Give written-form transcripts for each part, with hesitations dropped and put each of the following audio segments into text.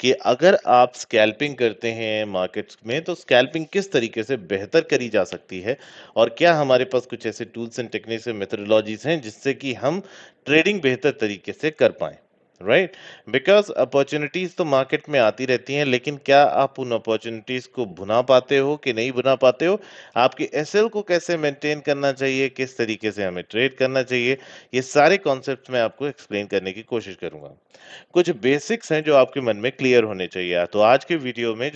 कि अगर आप स्कैल्पिंग करते हैं मार्केट्स में तो स्कैल्पिंग किस तरीके से बेहतर करी जा सकती है और क्या हमारे पास कुछ ऐसे tools and techniques and methodologies हैं जिससे कि हम ट्रेडिंग बेहतर तरीके से कर पाएं, राइट? बिकॉज अपॉर्चुनिटीज तो मार्केट में आती रहती हैं, लेकिन क्या आप उन अपॉर्चुनिटीज को भुना पाते हो कि नहीं भुना पाते हो? आपकी एसएल को कैसे मेंटेन करना चाहिए, किस तरीके से हमें ट्रेड करना चाहिए, ये सारे कॉन्सेप्ट्स मैं आपको एक्सप्लेन करने की कोशिश करूंगा। कुछ बेसिक्स हैं जो आपके मन में क्लियर होने चाहिए। तो आज के वीडियो में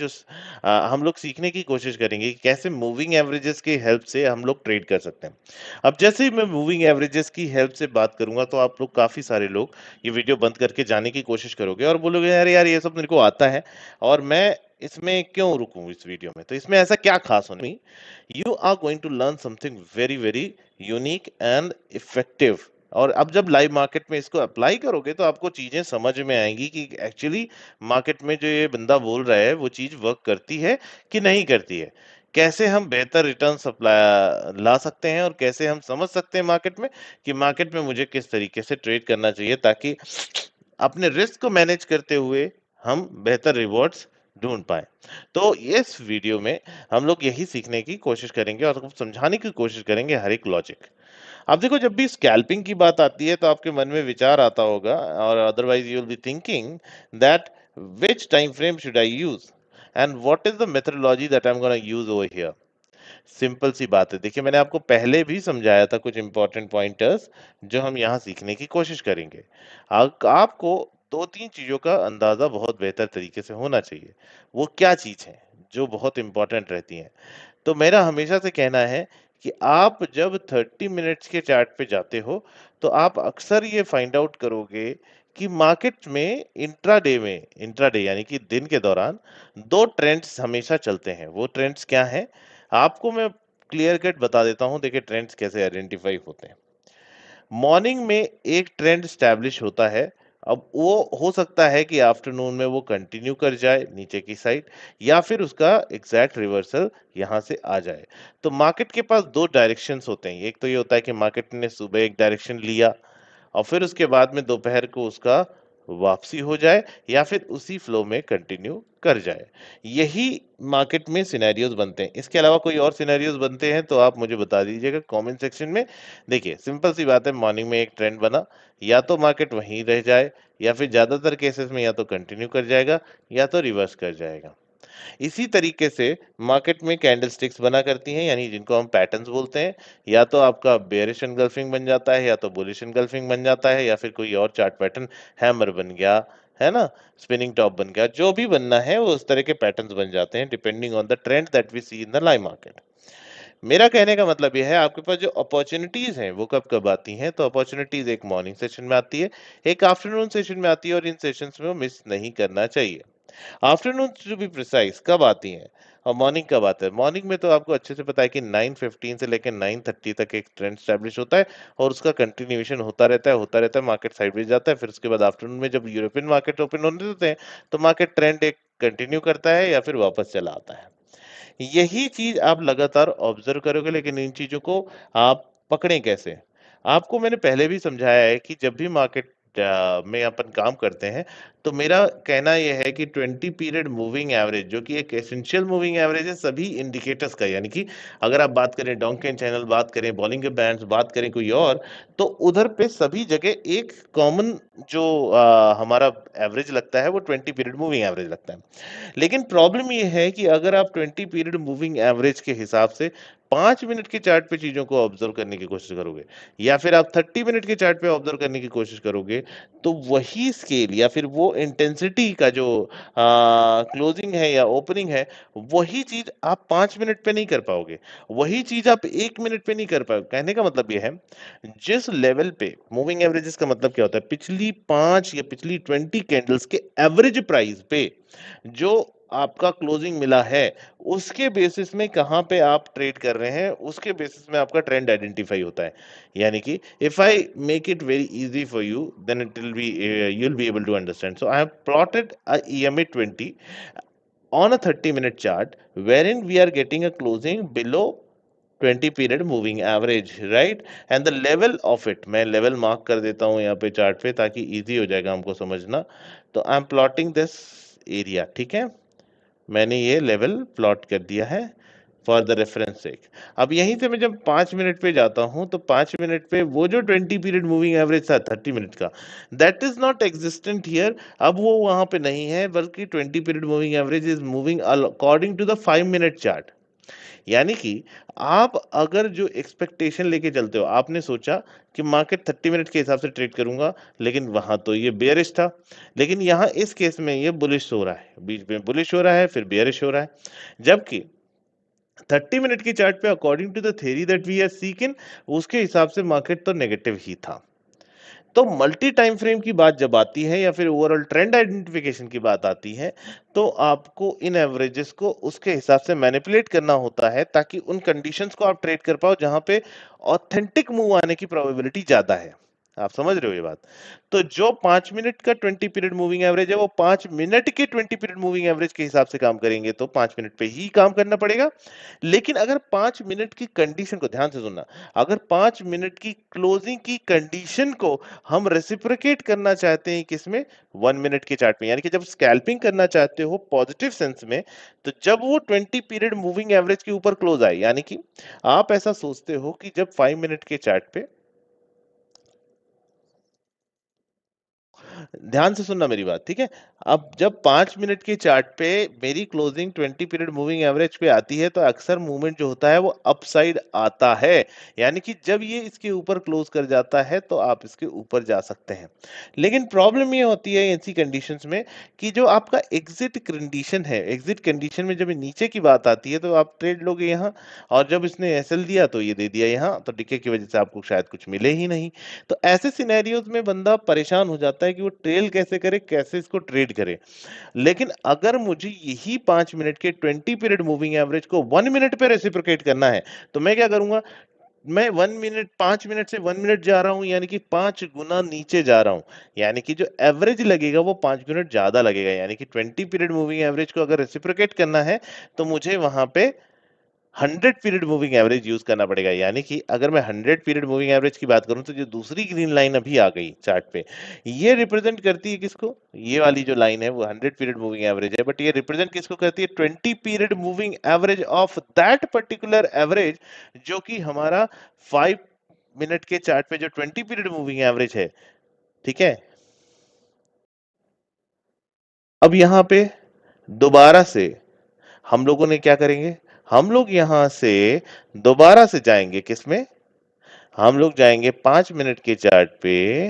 हम लोग सीखने की कोशिश करेंगे कि कैसे मूविंग एवरेजेस की हेल्प से हम लोग ट्रेड कर सकते हैं। अब जैसे ही मैं मूविंग एवरेजेस की हेल्प से बात करूंगा तो आप लोग, काफी सारे लोग, ये वीडियो बंद करके जाने की कोशिश करोगे और बोलोगे अरे यार ये सब मेरे को आता है और मैं इसमें क्यों रुकूं इस वीडियो में, तो इसमें ऐसा क्या खास होने? You are going to learn something very very unique and effective. और अब जब लाइव मार्केट में इसको अप्लाई करोगे तो आपको चीजें समझ में आएंगी कि एक्चुअली मार्केट में जो ये बंदा बोल रहा है वो चीज वर्क करती है कि नहीं करती है। कैसे हम बेहतर रिटर्न सप्लाई ला सकते हैं और कैसे हम समझ सकते हैं मार्केट में कि मार्केट में मुझे किस तरीके से ट्रेड करना चाहिए ताकि अपने रिस्क को मैनेज करते हुए हम बेहतर रिवॉर्ड्स ढूंढ पाए। तो इस वीडियो में हम लोग यही सीखने की कोशिश करेंगे और आपको समझाने की कोशिश करेंगे हर एक लॉजिक। अब देखो, जब भी स्कैल्पिंग की बात आती है तो आपके मन में विचार आता होगा और otherwise you will be thinking that which time frame should I use and what is the methodology that I am gonna use over here. Simple सी बात है, देखिए मैंने आपको पहले भी समझाया था कुछ इंपॉर्टेंट पॉइंटर्स जो हम यहाँ सीखने की कोशिश करेंगे। आपको दो तीन चीजों का अंदाजा बहुत बेहतर तरीके से होना चाहिए। वो क्या चीज है जो बहुत इंपॉर्टेंट रहती हैं? तो मेरा हमेशा से कहना है कि आप जब 30 मिनट्स के चार्ट पे जाते हो तो आप अक्सर ये फाइंड आउट करोगे कि मार्केट में इंट्राडे यानी कि दिन के दौरान दो ट्रेंड्स हमेशा चलते हैं। वो ट्रेंड्स क्या हैं? आपको मैं क्लियर कट बता देता हूँ। देखिए ट्रेंड्स कैसे आइडेंटिफाई होते हैं। मॉर्निंग में एक ट्रेंड स्टैब्लिश होता है। अब वो हो सकता है कि आफ्टरनून में वो कंटिन्यू कर जाए नीचे की साइड, या फिर उसका एग्जैक्ट रिवर्सल यहाँ से आ जाए। तो मार्केट के पास दो डायरेक्शंस होते हैं। एक तो ये होता है कि मार्केट ने सुबह एक डायरेक्शन लिया और फिर उसके बाद में दोपहर को उसका वापसी हो जाए या फिर उसी फ्लो में कंटिन्यू कर जाए। यही मार्केट में सिनेरियोज बनते हैं। इसके अलावा कोई और सिनेरियोज बनते हैं तो आप मुझे बता दीजिएगा कमेंट सेक्शन में। देखिए सिंपल सी बात है, मॉर्निंग में एक ट्रेंड बना, या तो मार्केट वहीं रह जाए या फिर ज्यादातर केसेस में या तो कंटिन्यू कर जाएगा या तो रिवर्स कर जाएगा। इसी तरीके से मार्केट में कैंडलस्टिक्स बना करती हैं, यानी जिनको हम पैटर्न्स बोलते हैं। या तो आपका बेयरिश एनगल्फिंग बन जाता है या तो बुलिश एनगल्फिंग बन जाता है या फिर कोई और चार्ट पैटर्न, हैमर बन गया, है ना, स्पिनिंग टॉप बन गया, जो भी बनना है वो उस तरह के पैटर्न्स बन जाते हैं depending on the trend that we see in the live market. मेरा कहने का मतलब ये है, आपके पास जो अपॉर्चुनिटीज हैं वो कब कब आती हैं? तो अपॉर्चुनिटीज एक मॉर्निंग सेशन में आती है, एक आफ्टरनून सेशन में आती है, और इन सेशंस में वो मिस नहीं करना चाहिए। आफ्टरनून टू बी प्रिसाइज कब आती हैं और मॉर्निंग कब आता है? मॉर्निंग में तो आपको अच्छे से पता है कि 9:15 से लेकर 9:30 तक एक ट्रेंड स्टैब्लिश होता है और उसका कंटिन्यूएशन होता रहता है, मार्केट साइडवेज जाता है। फिर उसके बाद आफ्टरनून में जब यूरोपियन मार्केट ओपन होने देते हैं तो मार्केट ट्रेंड एक कंटिन्यू करता है या फिर वापस चला आता है। यही चीज आप लगातार ऑब्जर्व करोगे, लेकिन इन चीजों को आप पकड़ें कैसे? आपको मैंने पहले भी समझाया है कि जब भी मार्केट में अपन काम करते हैं तो मेरा कहना यह है कि 20 पीरियड मूविंग एवरेज, जो कि एक एसेंशियल मूविंग एवरेज है सभी इंडिकेटर्स का, यानी कि अगर आप बात करें डोंकेन चैनल, बात करें बॉलिंग बैंड्स, बात करें कोई और, तो उधर पे सभी जगह एक कॉमन जो हमारा एवरेज लगता है वो 20 पीरियड मूविंग एवरेज लगता है। लेकिन प्रॉब्लम ये है कि अगर आप 20 पीरियड मूविंग एवरेज के हिसाब से 5 मिनट के चार्ट पे चीज़ों को ऑब्जर्व करने की कोशिश करोगे या फिर आप 30 मिनट के चार्ट पे ऑब्जर्व करने की कोशिश करोगे, तो वही स्केल या फिर वो इंटेंसिटी का जो क्लोजिंग है या ओपनिंग है, वही चीज़ आप 5 मिनट पे नहीं कर पाओगे। वही चीज़ आप 1 मिनट पे नहीं कर पाओगे। कहने का मतलब ये है, जिस लेवल पे मूविंग एवरेजेस का मतलब क्या होता है? पिछली 5 या पिछली 20 कैंडल्स के एवरेज प्राइस पे जो आपका क्लोजिंग मिला है, उसके बेसिस में कहाँ पे आप ट्रेड कर रहे हैं, उसके बेसिस में आपका ट्रेंड आइडेंटिफाई होता है। यानी कि if I make it very easy for you, then it will be you'll be able to understand. So I have plotted a EMA 20 on a 30-minute chart wherein we are getting a closing below 20 period moving average, right? And the level of it, मैं level mark कर देता हूँ यहाँ पे chart पे ताकि easy हो जाएगा हमको समझना। तो I am plotting this area, ठीक है? मैंने ये लेवल प्लॉट कर दिया है फॉर द रेफरेंस सेक। अब यहीं से मैं जब 5 मिनट पे जाता हूँ, तो 5 मिनट पे वो जो 20 पीरियड मूविंग एवरेज था 30 मिनट का, that is not existent here. अब वो वहाँ पे नहीं है, बल्कि 20 period moving average is moving according to the 5 minute chart. यानी कि आप अगर जो एक्सपेक्टेशन लेके चलते हो, आपने सोचा कि मार्केट 30 मिनट के हिसाब से ट्रेड करूँगा, लेकिन वहाँ तो ये बेयरिश था। लेकिन यहाँ इस केस में ये बुलिश हो रहा है, बीच में बुलिश हो रहा है, फिर बेयरिश हो रहा है। जबकि 30 मिनट की चार्ट पे according to the theory that we are seeking, उसके हिसाब से मार्केट तो नेगेटिव ही था। तो मल्टी टाइम फ्रेम की बात जब आती है या फिर ओवरऑल ट्रेंड आइडेंटिफिकेशन की बात आती है, तो आपको इन एवरेजेस को उसके हिसाब से मैनिपुलेट करना होता है ताकि उन कंडीशंस को आप ट्रेड कर पाओ जहां पे ऑथेंटिक मूव आने की प्रोबेबिलिटी ज्यादा है। आप समझ रहे हो ये बात? तो जो 5 मिनट का 20 पीरियड मूविंग एवरेज है, वो 5 मिनट के 20 पीरियड मूविंग एवरेज के हिसाब से काम करेंगे, तो 5 मिनट पे ही काम करना पड़ेगा। लेकिन अगर 5 मिनट की कंडीशन को ध्यान से सुनना, अगर 5 मिनट की क्लोजिंग की कंडीशन को हम रेसिप्रोकेट करना चाहते हैं किसमें, 1 मिनट के चार्ट में, यानी कि जब स्कैल्पिंग करना चाहते हो पॉजिटिव सेंस में, तो जब वो 20 पीरियड मूविंग एवरेज के ऊपर क्लोज आए, यानी कि आप ऐसा सोचते हो कि जब 5 मिनट के चार्ट पे, ध्यान से सुनना मेरी बात, ठीक है? अब जब 5 मिनट के चार्ट पे मेरी क्लोजिंग 20 पीरियड मूविंग एवरेज पे आती है, तो अक्सर मूवमेंट जो होता है वो अपसाइड आता है। यानी कि जब ये इसके ऊपर क्लोज कर जाता है, तो आप इसके ऊपर जा सकते हैं। लेकिन प्रॉब्लम ये होती है ऐसी कंडीशंस में कि जो आपका एग्जिट कंडीशन है, एग्जिट कंडीशन में जब ये नीचे की बात आती है, तो आप ट्रेड लोगे यहाँ, और जब इसने एसएल दिया तो ये दे दिया यहाँ, तो डीके की वजह से आपको शायद कुछ मिले ही नहीं। तो ऐसे सिनेरियोज में बंदा परेशान हो जाता है कि वो ट्रेल कैसे करे, कैसे इसको ट्रेड करे। लेकिन अगर मुझे यही 5 मिनट के 20 पीरियड मूविंग एवरेज को 1 मिनट पे रेसिप्रोकेट करना है, तो मैं क्या करूंगा, मैं 1 मिनट, 5 मिनट से 1 मिनट जा रहा हूं, यानी कि 5 गुना नीचे जा रहा हूं। यानी कि जो एवरेज लगेगा वो 5 मिनट ज्यादा लगेगा, यानी कि 20 पीरियड मूविंग एवरेज को अगर रेसिप्रोकेट करना है, तो मुझे वहां पे 100 पीरियड मूविंग एवरेज यूज करना पड़ेगा। यानी कि अगर मैं 100 पीरियड मूविंग एवरेज की बात करूं, तो जो दूसरी ग्रीन लाइन अभी आ गई चार्ट पे, ये रिप्रेजेंट करती है किसको, ये वाली जो लाइन है वो 100 पीरियड मूविंग एवरेज है, बट ये रिप्रेजेंट किसको करती है, 20 period moving average of that particular average, जो कि हमारा 5 मिनट के चार्ट पे जो 20 पीरियड मूविंग एवरेज है। ठीक है? अब यहाँ पे दोबारा से हम लोगों ने क्या करेंगे, हम लोग यहाँ से दोबारा से जाएंगे किसमें, हम लोग जाएंगे 5 मिनट के चार्ट पे,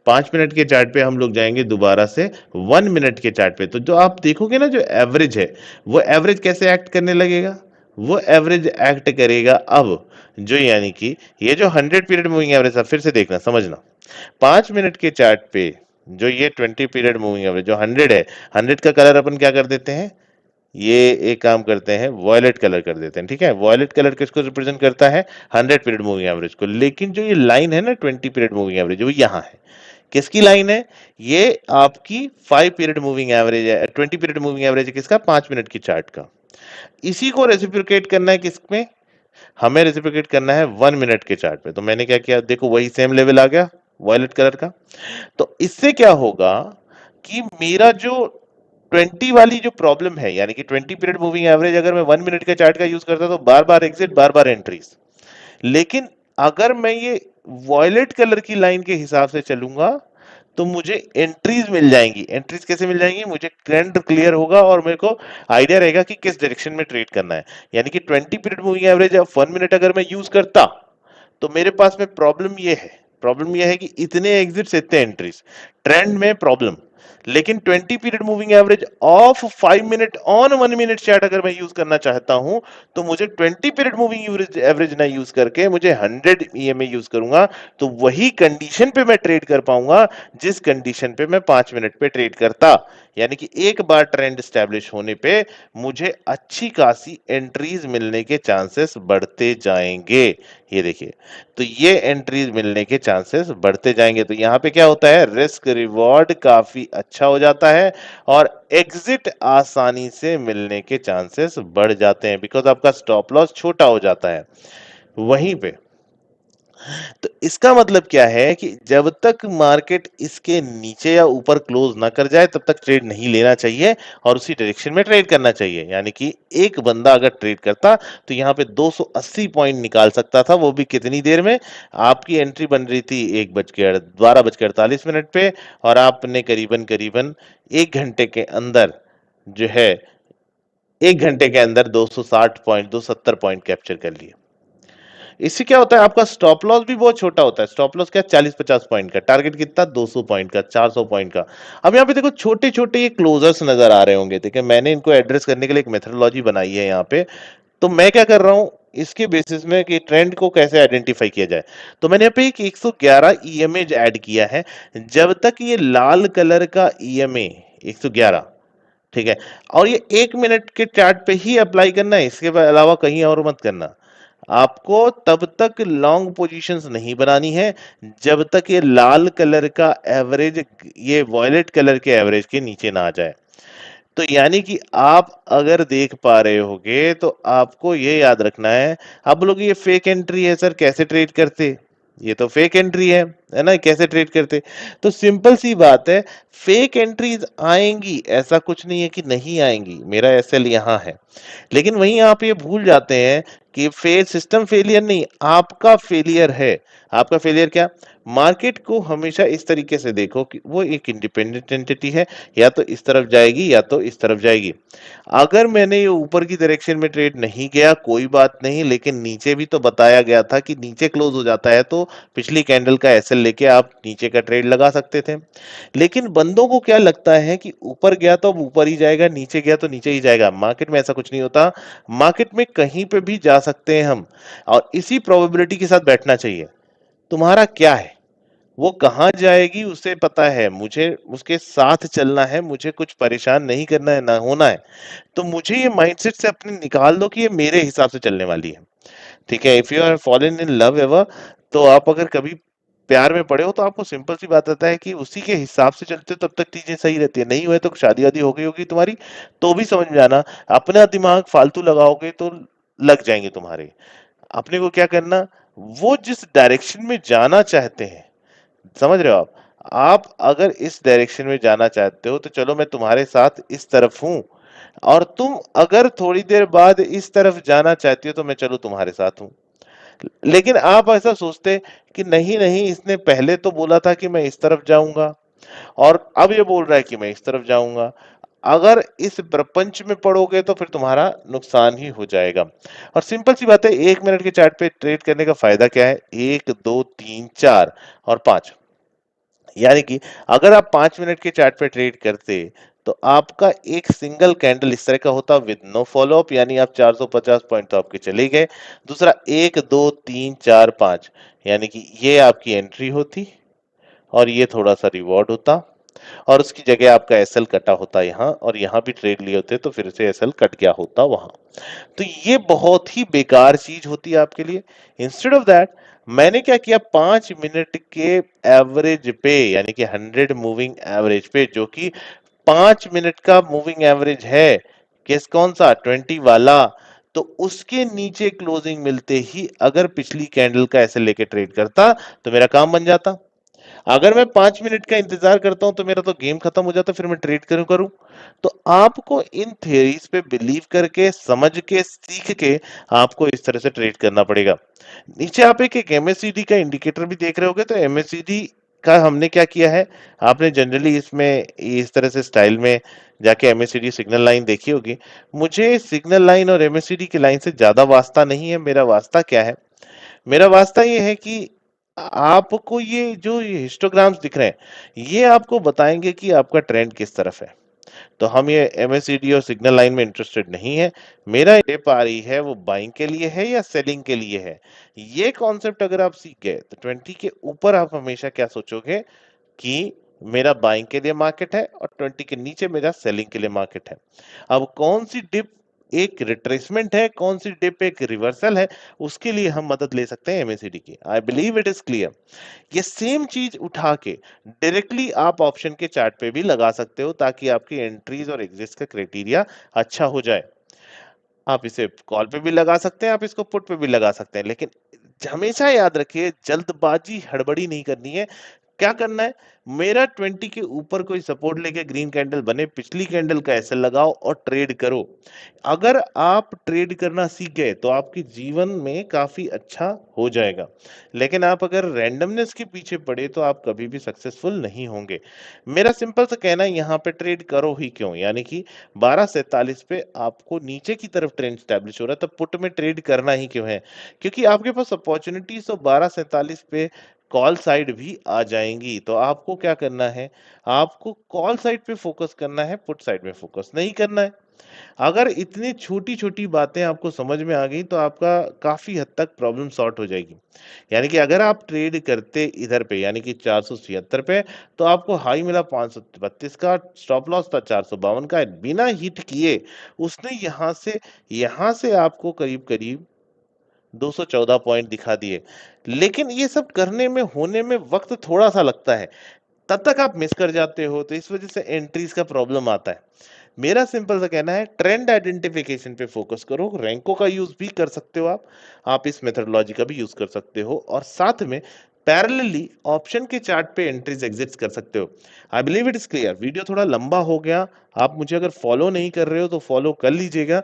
5 मिनट के चार्ट पे हम लोग जाएंगे दोबारा से 1 मिनट के चार्ट पे। तो जो आप देखोगे ना, जो एवरेज है, वो एवरेज कैसे एक्ट करने लगेगा, वो एवरेज एक्ट करेगा अब, जो यानी कि ये जो 100 पीरियड मूविंग एवरेज था, फिर से देखना समझना, 5 मिनट के चार्ट पे जो ये 20 पीरियड मूविंग एवरेज जो 100 है, 100 का कलर अपन क्या कर देते हैं, ये एक काम करते हैं, वॉयलेट कलर कर देते हैं। ठीक है? वॉयलेट कलर किसको रिप्रेजेंट करता है, 100 पीरियड मूविंग एवरेज को। लेकिन जो ये लाइन है ना 20 पीरियड मूविंग एवरेज, वो यहाँ है, किसकी लाइन है, ये आपकी 5 पीरियड मूविंग एवरेज है, 20 पीरियड मूविंग एवरेज है किसका, 5 मिनट की चार्ट का। इसी को रेसिप्रोकेट करना है किसमें, हमें रेसिप्रोकेट करना है 1 मिनट के चार्ट पे। तो मैंने क्या किया, देखो वही सेम लेवल आ गया वॉयलेट कलर का। तो इससे क्या होगा कि मेरा जो 20 वाली जो प्रॉब्लम है, यानी कि 20 पीरियड मूविंग एवरेज अगर मैं 1 मिनट के चार्ट का यूज करता, तो बार बार एग्जिट, बार बार एंट्रीज। लेकिन अगर मैं ये वॉयलेट कलर की लाइन के हिसाब से चलूंगा, तो मुझे एंट्रीज मिल जाएंगी। एंट्रीज कैसे मिल जाएंगी, मुझे ट्रेंड क्लियर होगा और मेरे को आइडिया रहेगा कि किस डायरेक्शन में ट्रेड करना है। यानी कि 20 period moving average of 1 minute अगर मैं यूज करता, तो मेरे पास में प्रॉब्लम ये है कि इतने एग्जिट्स, इतने एंट्रीज, ट्रेंड में प्रॉब्लम। लेकिन 20 period moving average of 5 minute on 1 minute chart अगर मैं यूज करना चाहता हूं, तो मुझे 20 पीरियड मूविंग एवरेज एवरेज ना यूज करके मुझे 100 ईएमए यूज करूंगा, तो वही कंडीशन पे मैं ट्रेड कर पाऊंगा जिस कंडीशन पे मैं 5 मिनट पे ट्रेड करता। यानी कि एक बार ट्रेंड स्टैब्लिश होने पे मुझे अच्छी खासी एंट्रीज मिलने के चांसेस बढ़ते जाएंगे। ये देखिए, तो ये एंट्रीज मिलने के चांसेस बढ़ते जाएंगे। तो यहाँ पे क्या होता है, रिस्क रिवॉर्ड काफी अच्छा हो जाता है और एग्जिट आसानी से मिलने के चांसेस बढ़ जाते हैं, बिकॉज आपका स्टॉप लॉस छोटा हो जाता है। वहीं पे तो इसका मतलब क्या है कि जब तक मार्केट इसके नीचे या ऊपर क्लोज ना कर जाए तब तक ट्रेड नहीं लेना चाहिए और उसी डायरेक्शन में ट्रेड करना चाहिए। यानी कि एक बंदा अगर ट्रेड करता तो यहाँ पे 280 पॉइंट निकाल सकता था, वो भी कितनी देर में? आपकी एंट्री बन रही थी 12 बज के 48 मिनट पे और आपने करीबन करीबन 1 घंटे के अंदर जो है 1 घंटे के अंदर 260 पॉइंट 270 पॉइंट कैप्चर कर लिए। इससे क्या होता है, आपका स्टॉप लॉस भी बहुत छोटा होता है। स्टॉप लॉस क्या, 40-50 पॉइंट का, टारगेट कितना, 200 पॉइंट का, 400 पॉइंट का। अब यहाँ पे देखो छोटे छोटे ये क्लोजर्स नजर आ रहे होंगे, ठीक है, मैंने इनको एड्रेस करने के लिए एक मेथडोलॉजी बनाई है यहाँ पे। तो मैं क्या कर रहा हूँ, इसके बेसिस में कि ट्रेंड को कैसे आइडेंटिफाई किया जाए, तो मैंने यहाँ पे एक 111 ईएमए ऐड किया है। जब तक ये लाल कलर का ईएमए 111, ठीक है, और ये 1 मिनट के चार्ट पे ही अप्लाई करना है, इसके अलावा कहीं और मत करना। आपको तब तक लॉन्ग पोजीशंस नहीं बनानी है जब तक ये लाल कलर का एवरेज ये वॉयलेट कलर के एवरेज के नीचे ना आ जाए। तो यानी कि आप अगर देख पा रहे होगे तो आपको ये याद रखना है। आप बोलोगे ये फेक एंट्री है सर, कैसे ट्रेड करते? ये तो फेक एंट्री है ना, कैसे ट्रेड करते? तो सिंपल सी बात है, फेक एंट्रीज आएंगी, ऐसा कुछ नहीं है कि नहीं आएंगी। मेरा एसएल यहाँ है, लेकिन वहीं आप ये भूल जाते हैं कि सिस्टम फेलियर नहीं, आपका फेलियर है। आपका फेलियर क्या? मार्केट को हमेशा इस तरीके से देखो कि वो एक इंडिपेंडेंट एंटिटी है, या तो इस तरफ जाएगी या तो इस तरफ जाएगी। अगर मैंने ये ऊपर की डायरेक्शन में ट्रेड नहीं गया कोई बात नहीं, लेकिन नीचे भी तो बताया गया था कि नीचे क्लोज हो जाता है तो पिछली कैंडल का एसएल लेके आप नीचे का ट्रेड लगा सकते थे। लेकिन बंदों को क्या लगता है कि ऊपर गया तो अब ऊपर ही जाएगा, नीचे गया तो नीचे ही जाएगा। मार्केट में ऐसा कुछ नहीं होता। मार्केट में कहीं पे भी जा सकते हैं हम, और इसी प्रोबेबिलिटी के साथ बैठना चाहिए। तुम्हारा क्या है, वो कहाँ जाएगी उसे पता है, मुझे उसके साथ चलना है, मुझे कुछ परेशान नहीं करना है ना होना है। तो मुझे ये माइंडसेट से अपने निकाल दो कि ये मेरे हिसाब से चलने वाली है। ठीक है, if you are fallen in love ever, तो आप अगर कभी प्यार में पड़े हो तो आपको सिंपल सी बात आता है कि उसी के हिसाब से चलते हो तब तक चीजें सही रहती है। नहीं हुए तो शादी वादी हो गई होगी तुम्हारी, तो भी समझ में आना, अपना दिमाग फालतू लगाओगे तो लग जाएंगे तुम्हारे। अपने को क्या करना, वो जिस डायरेक्शन में जाना चाहते हैं, समझ रहे हो आप अगर इस डायरेक्शन में जाना चाहते हो तो चलो मैं तुम्हारे साथ इस तरफ हूं, और तुम अगर थोड़ी देर बाद इस तरफ जाना चाहती हो तो मैं चलो तुम्हारे साथ हूं। लेकिन आप ऐसा सोचते कि नहीं नहीं, इसने पहले तो बोला था कि मैं इस तरफ जाऊंगा और अब ये बोल रहा है कि मैं इस तरफ जाऊंगा। अगर इस प्रपंच में पड़ोगे तो फिर तुम्हारा नुकसान ही हो जाएगा। और सिंपल सी बात है, 1 मिनट के चार्ट पे ट्रेड करने का फायदा क्या है? 1, 2, 3, 4 और 5। यानी कि अगर आप 5 मिनट के चार्ट पे ट्रेड करते तो आपका एक सिंगल कैंडल इस तरह का होता विद नो फॉलोअप, यानी आप 450 पॉइंट तो आपके चले गए। दूसरा 1, 2, 3, 4, 5, यानी कि ये आपकी एंट्री होती और ये थोड़ा सा रिवॉर्ड होता, और उसकी जगह आपका एसएल कटा होता यहाँ, और यहाँ भी ट्रेड लिए होते तो फिर से एसएल कट गया होता वहां। तो ये बहुत ही बेकार चीज होती है आपके लिए। इंस्टेड ऑफ दैट मैंने क्या किया, 5 मिनट के एवरेज पे, यानी कि 100 मूविंग एवरेज पे, जो कि 5 मिनट का मूविंग एवरेज है, किस कौन सा, 20 वाला, तो उसके नीचे क्लोजिंग मिलते ही अगर पिछली कैंडल का ऐसे लेके ट्रेड करता तो मेरा काम बन जाता। अगर मैं 5 मिनट का इंतजार करता हूं तो मेरा तो गेम खत्म हो जाता, फिर मैं ट्रेड करूं करूं। तो आपको इन थियरीज पे बिलीव करके, समझ के, सीख के आपको इस तरह से ट्रेड करना पड़ेगा। नीचे आप एक एमएससीडी का इंडिकेटर भी देख रहे होगे, तो एमएससीडी का हमने क्या किया है, आपने जनरली इसमें इस तरह से स्टाइल में जाके एमएससीडी सिग्नल लाइन देखी होगी। मुझे सिग्नल लाइन और एमएससीडी की लाइन से ज्यादा वास्ता नहीं है। मेरा वास्ता क्या है, मेरा वास्ता ये है कि आपको ये जो ये हिस्टोग्राम्स दिख रहे हैं, ये आपको बताएंगे कि आपका ट्रेंड किस तरफ है। तो हम ये एमएससीडी और सिग्नल लाइन में इंटरेस्टेड नहीं है। मेरा ये पा रही है वो बाइंग के लिए है या सेलिंग के लिए है। ये कॉन्सेप्ट अगर आप सीख गए तो 20 के ऊपर आप हमेशा क्या सोचोगे कि मेरा बाइंग के लिए मार्केट है और 20 के नीचे मेरा सेलिंग के लिए मार्केट है। अब कौन सी डिप एक रिट्रेसमेंट है, कौन सी डिप एक रिवर्सल है, उसके लिए हम मदद ले सकते हैं एमएसीडी की। I believe it is clear. ये सेम चीज उठा के डायरेक्टली आप ऑप्शन के चार्ट पे भी लगा सकते हो, ताकि आपकी एंट्रीज और एग्जिट्स का क्राइटेरिया अच्छा हो जाए। आप इसे कॉल पे भी लगा सकते हैं, आप इसको पुट पे भी लगा सकते हैं। लेकिन हमेशा याद रखिए जल्दबाजी, हड़बड़ी नहीं करनी है। क्या करना है, मेरा 20 के ऊपर कोई सपोर्ट लेके ग्रीन कैंडल बने, पिछली कैंडल का एसएल लगाओ और ट्रेड करो। अगर आप ट्रेड करना सीख गए तो आपके जीवन में काफ़ी अच्छा हो जाएगा। लेकिन आप अगर रैंडमनेस के पीछे पड़े तो आप कभी भी सक्सेसफुल नहीं होंगे। मेरा सिंपल सा कहना है यहाँ पे ट्रेड करो ही क्यों? यानी कि 12:47 पे आपको नीचे की तरफ ट्रेंड एस्टेब्लिश हो रहा है, तब पुट में ट्रेड करना ही क्यों है? क्योंकि आपके पास अपॉर्च्युनिटीज़ तो 12:47 पे कॉल साइड भी आ जाएँगी। तो आपको क्या करना है? आपको कॉल साइड पे फ़ोकस करना है, पुट साइड में फ़ोकस नहीं करना है। अगर इतनी छोटी-छोटी बातें आपको समझ में आ गई तो आपका काफ़ी हद तक प्रॉब्लम सॉर्ट हो जाएगी। यानी कि अगर आप ट्रेड करते इधर पे यानी कि 476 पे तो आपको हाई मिला 532 का, स्टॉप लॉस था 452 का, बिना हिट किए उसने यहाँ से आपको करीब-करीब 214 पॉइंट दिखा दिए। लेकिन ये सब करने में, होने में वक़्त थोड़ा-सा लगता है। तब तक आप मिस कर जाते हो, तो इस वज़ह से एंट्रीज़ का प्रॉब्लम आता है। मेरा सिंपल सा कहना है ट्रेंड आइडेंटिफिकेशन पे फ़ोकस करो, रैंकों का यूज़ भी कर सकते हो आप। आप इस मेथोडोलॉजी का भी यूज़ कर सकते हो और साथ में पैरेलली ऑप्शन के चार्ट पे एंट्रीज़ एग्जिट्स कर सकते हो। I believe it is clear. Video थोड़ा लंबा हो गया, आप मुझे अगर फ़ॉलो नहीं कर रहे हो तो फ़ॉलो कर लीजिएगा।